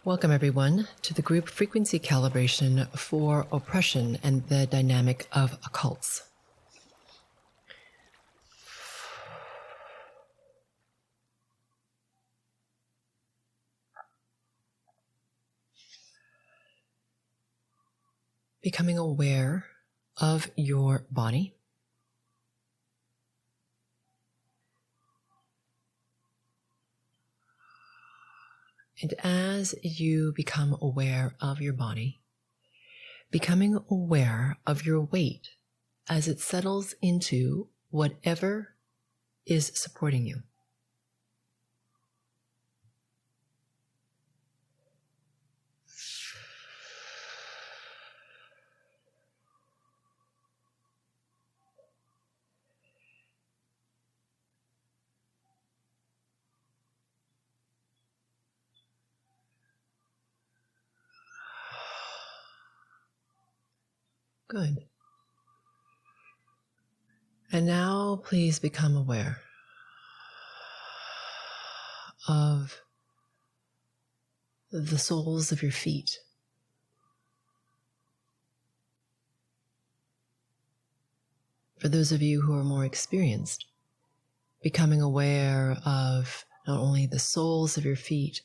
Welcome, everyone, to the Group Frequency Calibration for Oppression and the Dynamic of Occults. Becoming aware of your body. And as you become aware of your body, becoming aware of your weight as it settles into whatever is supporting you. Good. And now please become aware of the soles of your feet. For those of you who are more experienced, becoming aware of not only the soles of your feet,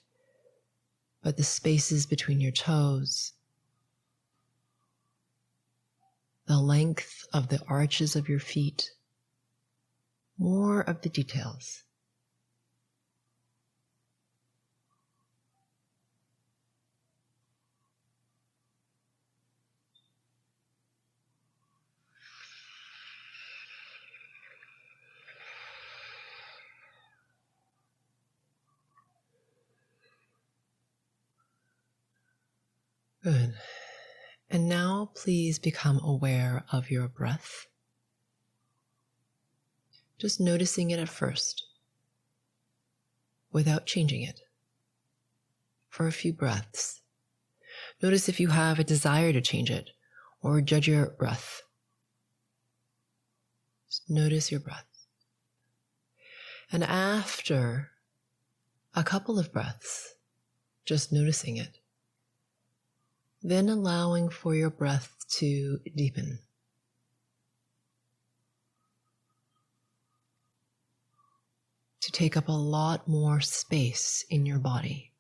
but the spaces between your toes, the length of the arches of your feet, more of the details. Good. And now please become aware of your breath. Just noticing it at first, without changing it, for a few breaths. Notice if you have a desire to change it or judge your breath. Just notice your breath. And after a couple of breaths, just noticing it, then allowing for your breath to deepen. To take up a lot more space in your body.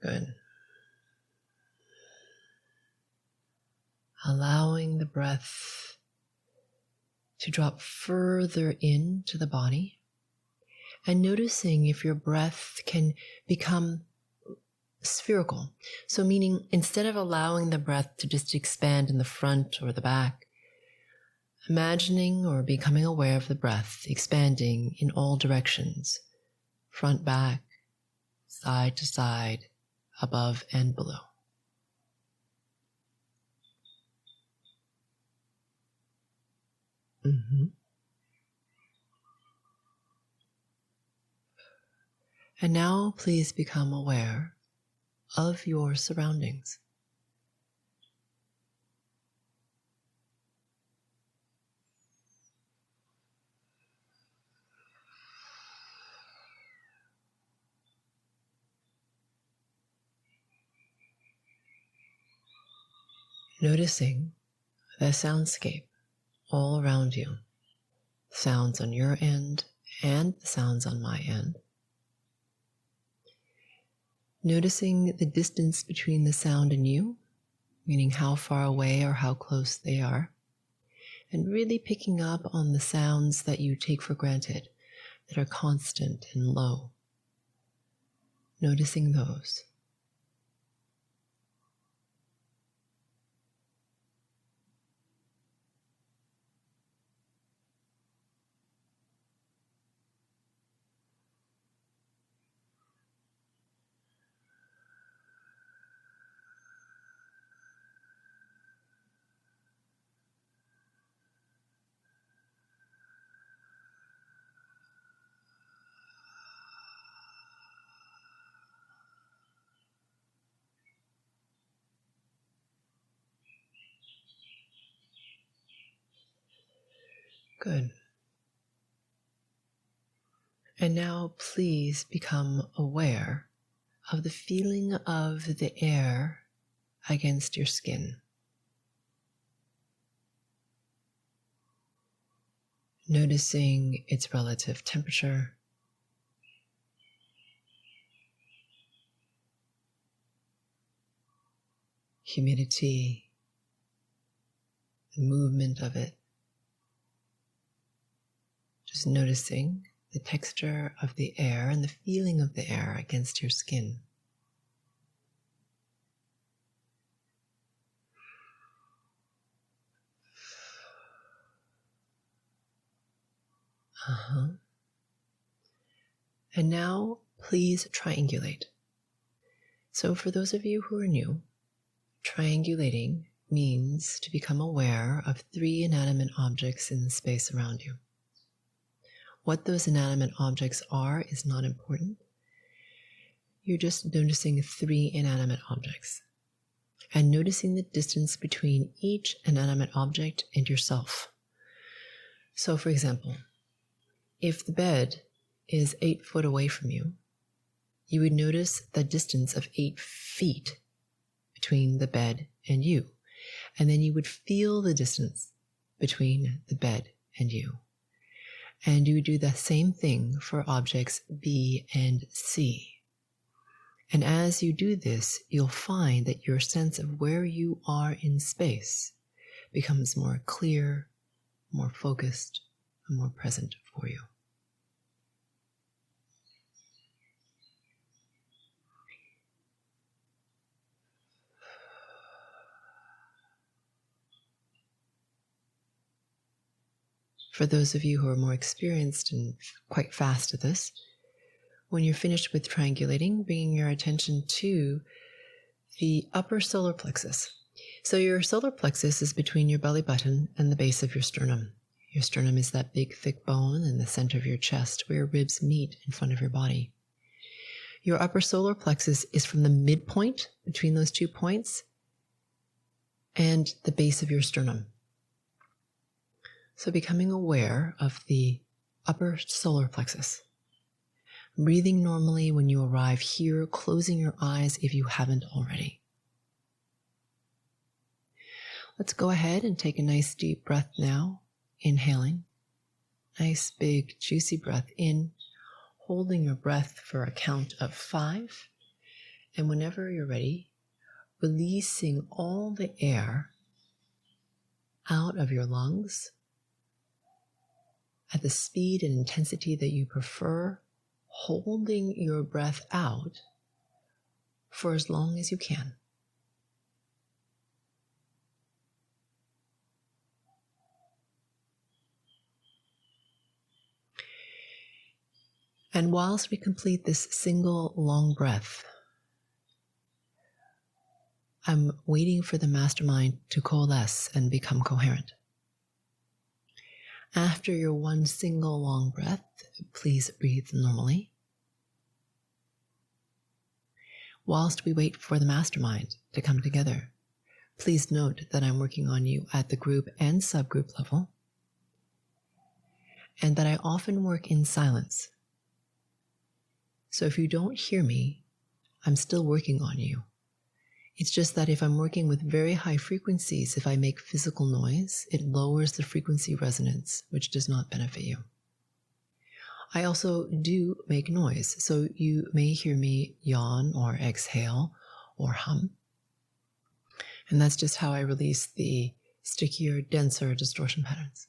Good. Allowing the breath to drop further into the body and noticing if your breath can become spherical. So meaning instead of allowing the breath to just expand in the front or the back, imagining or becoming aware of the breath expanding in all directions, front, back, side to side, above and below. And now please become aware of your surroundings. Noticing the soundscape all around you, sounds on your end and the sounds on my end. Noticing the distance between the sound and you, meaning how far away or how close they are, and really picking up on the sounds that you take for granted, that are constant and low. Noticing those. Good. And now please become aware of the feeling of the air against your skin. Noticing its relative temperature, humidity, the movement of it. Just noticing the texture of the air and the feeling of the air against your skin. And now please triangulate. So for those of you who are new, triangulating means to become aware of 3 inanimate objects in the space around you. What those inanimate objects are is not important. You're just noticing 3 inanimate objects and noticing the distance between each inanimate object and yourself. So for example, if the bed is 8 foot away from you, you would notice the distance of 8 feet between the bed and you. And then you would feel the distance between the bed and you. And you would do the same thing for objects B and C. And as you do this, you'll find that your sense of where you are in space becomes more clear, more focused, and more present for you. For those of you who are more experienced and quite fast at this, when you're finished with triangulating, bringing your attention to the upper solar plexus. So your solar plexus is between your belly button and the base of your sternum. Your sternum is that big, thick bone in the center of your chest where your ribs meet in front of your body. Your upper solar plexus is from the midpoint between those 2 points and the base of your sternum. So becoming aware of the upper solar plexus. Breathing normally when you arrive here, closing your eyes if you haven't already. Let's go ahead and take a nice deep breath now. Inhaling. Nice big juicy breath in. Holding your breath for a count of 5. And whenever you're ready, releasing all the air out of your lungs at the speed and intensity that you prefer, holding your breath out for as long as you can. And whilst we complete this single long breath, I'm waiting for the mastermind to coalesce and become coherent. After your one single long breath, please breathe normally. Whilst we wait for the mastermind to come together, please note that I'm working on you at the group and subgroup level, and that I often work in silence. So if you don't hear me, I'm still working on you. It's just that if I'm working with very high frequencies, if I make physical noise, it lowers the frequency resonance, which does not benefit you. I also do make noise, so you may hear me yawn or exhale or hum. And that's just how I release the stickier, denser distortion patterns.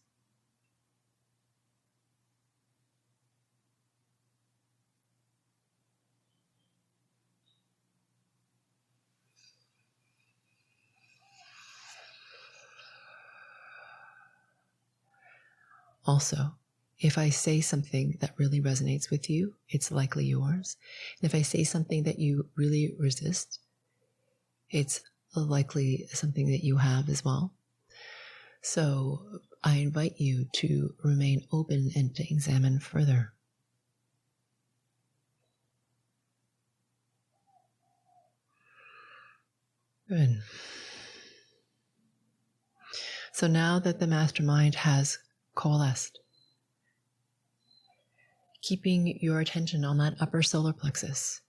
Also, if I say something that really resonates with you, it's likely yours. And if I say something that you really resist, it's likely something that you have as well. So I invite you to remain open and to examine further. Good. So now that the mastermind has coalesced. Keeping your attention on that upper solar plexus,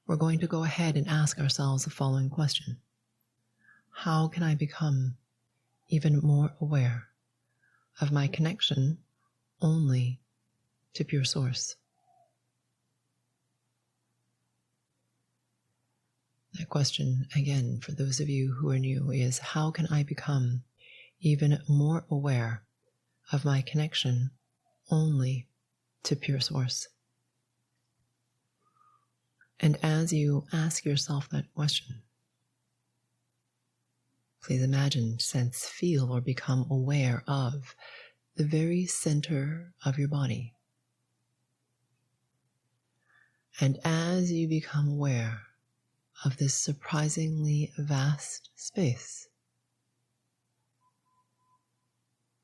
we're going to go ahead and ask ourselves the following question. How can I become even more aware of my connection only to pure source? That question, again, for those of you who are new, is how can I become even more aware of my connection only to pure source? And as you ask yourself that question, please imagine, sense, feel, or become aware of the very center of your body. And as you become aware of this surprisingly vast space,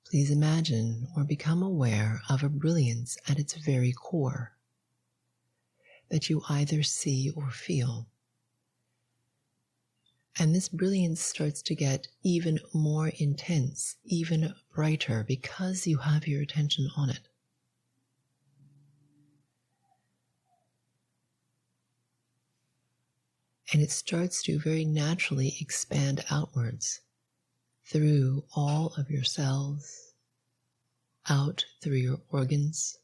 please imagine or become aware of a brilliance at its very core that you either see or feel. And this brilliance starts to get even more intense, even brighter, because you have your attention on it. And it starts to very naturally expand outwards through all of your cells, out through your organs,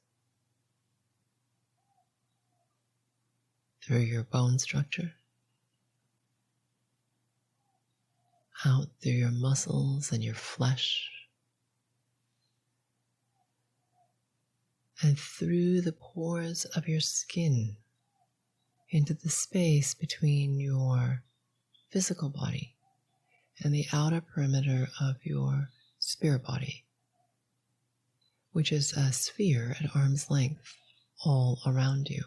through your bone structure, out through your muscles and your flesh, and through the pores of your skin into the space between your physical body and the outer perimeter of your spirit body, which is a sphere at arm's length all around you.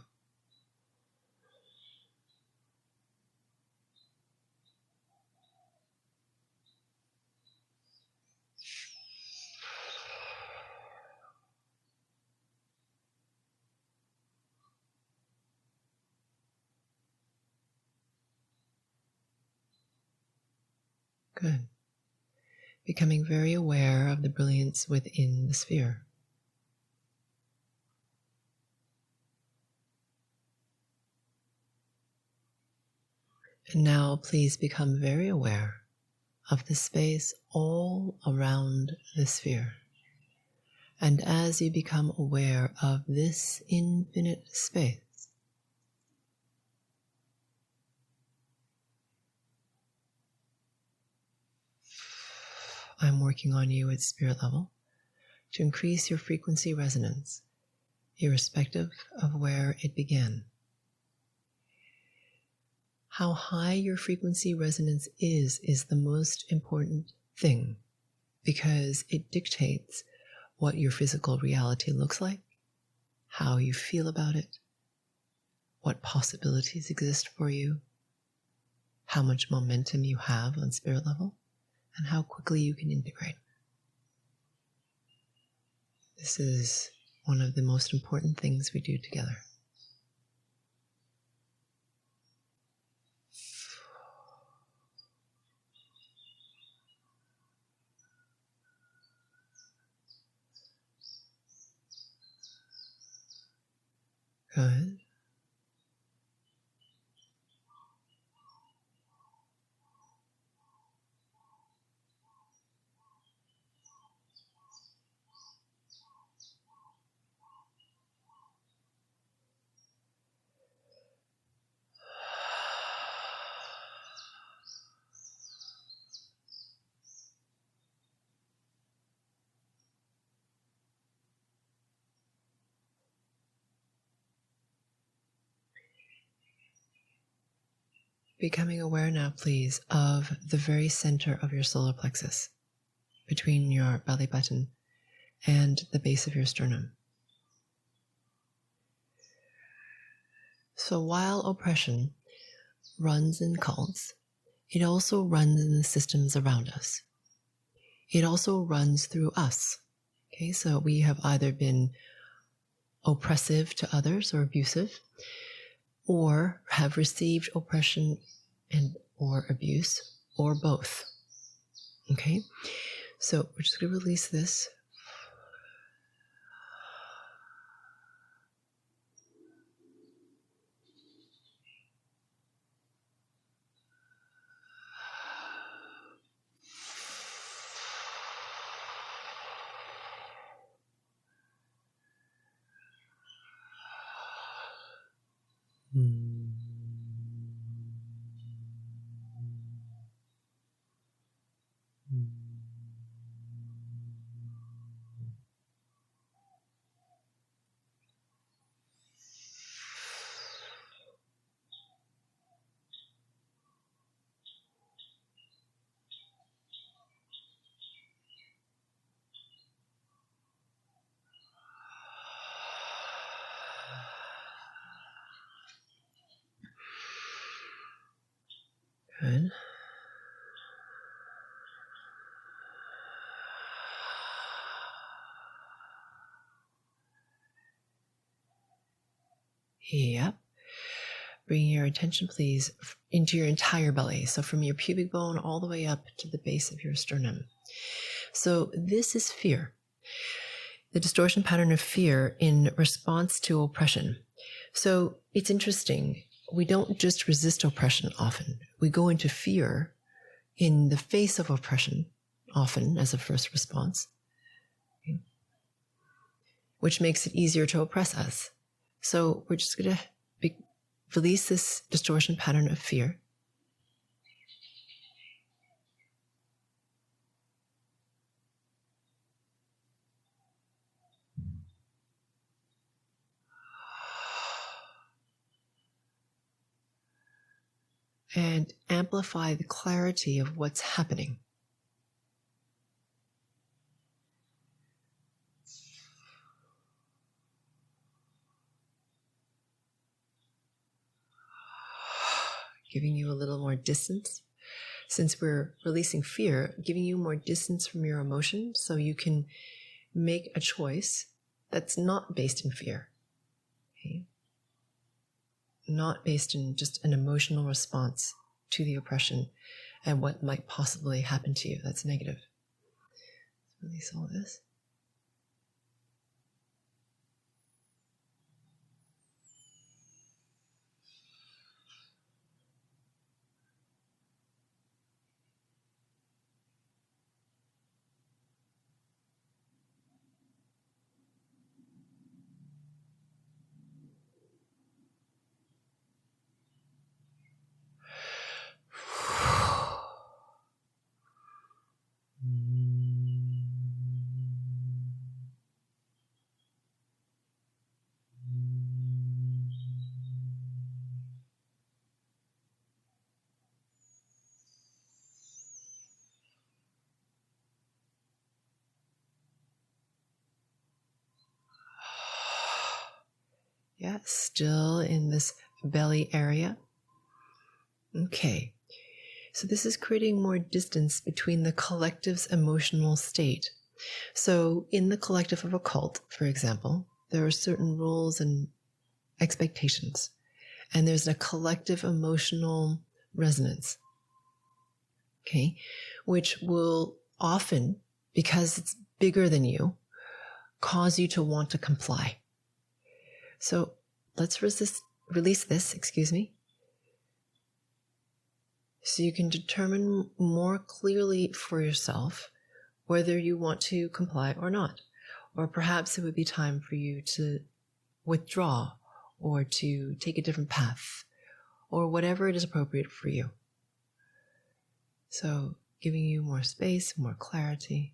Good. Becoming very aware of the brilliance within the sphere. And now please become very aware of the space all around the sphere. And as you become aware of this infinite space, I'm working on you at spirit level to increase your frequency resonance, irrespective of where it began. How high your frequency resonance is the most important thing, because it dictates what your physical reality looks like, how you feel about it, what possibilities exist for you, how much momentum you have on spirit level, and how quickly you can integrate. This is one of the most important things we do together. Good. Becoming aware now, please, of the very center of your solar plexus, between your belly button and the base of your sternum. So while oppression runs in cults, it also runs in the systems around us. It also runs through us. Okay, so we have either been oppressive to others or abusive, or have received oppression and or abuse, or both. Okay, so we're just going to release this Good. Yep. Bring your attention, please, into your entire belly. So from your pubic bone all the way up to the base of your sternum. So this is fear. The distortion pattern of fear in response to oppression. So it's interesting. We don't just resist oppression often. We go into fear in the face of oppression often as a first response, okay, which makes it easier to oppress us. So we're just going to release this distortion pattern of fear. And amplify the clarity of what's happening. Giving you a little more distance. Since we're releasing fear, giving you more distance from your emotion so you can make a choice that's not based in fear. Okay? Not based in just an emotional response to the oppression and what might possibly happen to you that's negative. Let's release all of this. Yeah, still in this belly area. Okay. So this is creating more distance between the collective's emotional state. So in the collective of a cult, for example, there are certain rules and expectations, and there's a collective emotional resonance, okay, which will often, because it's bigger than you, cause you to want to comply. So let's release this, so you can determine more clearly for yourself whether you want to comply or not. Or perhaps it would be time for you to withdraw or to take a different path or whatever it is appropriate for you. So giving you more space, more clarity.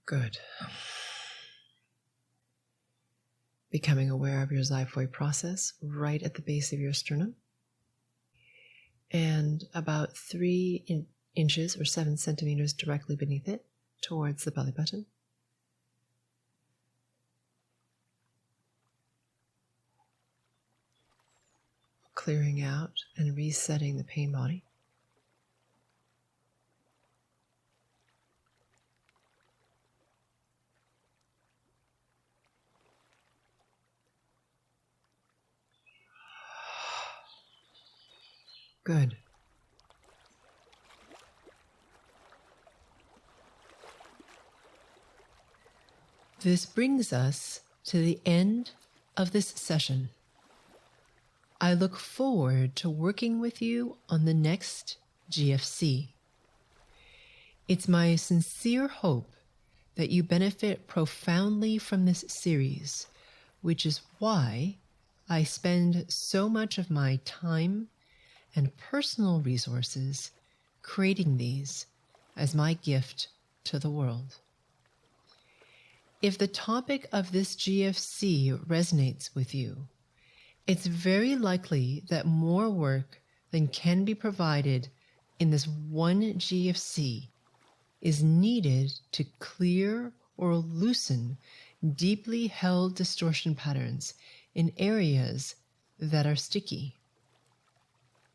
Good. Becoming aware of your xiphoid process right at the base of your sternum. And about 3 inches or 7 centimeters directly beneath it towards the belly button. Clearing out and resetting the pain body. Good. This brings us to the end of this session. I look forward to working with you on the next GFC. It's my sincere hope that you benefit profoundly from this series, which is why I spend so much of my time and personal resources creating these as my gift to the world. If the topic of this GFC resonates with you, it's very likely that more work than can be provided in this one GFC is needed to clear or loosen deeply held distortion patterns in areas that are sticky.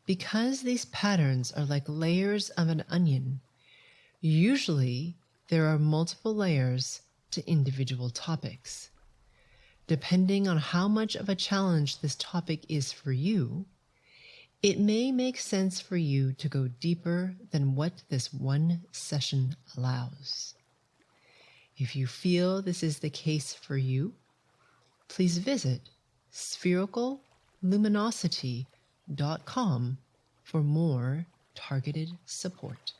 Because these patterns are like layers of an onion, usually there are multiple layers to individual topics. Depending on how much of a challenge this topic is for you, it may make sense for you to go deeper than what this one session allows. If you feel this is the case for you, please visit sphericalluminosity.com for more targeted support.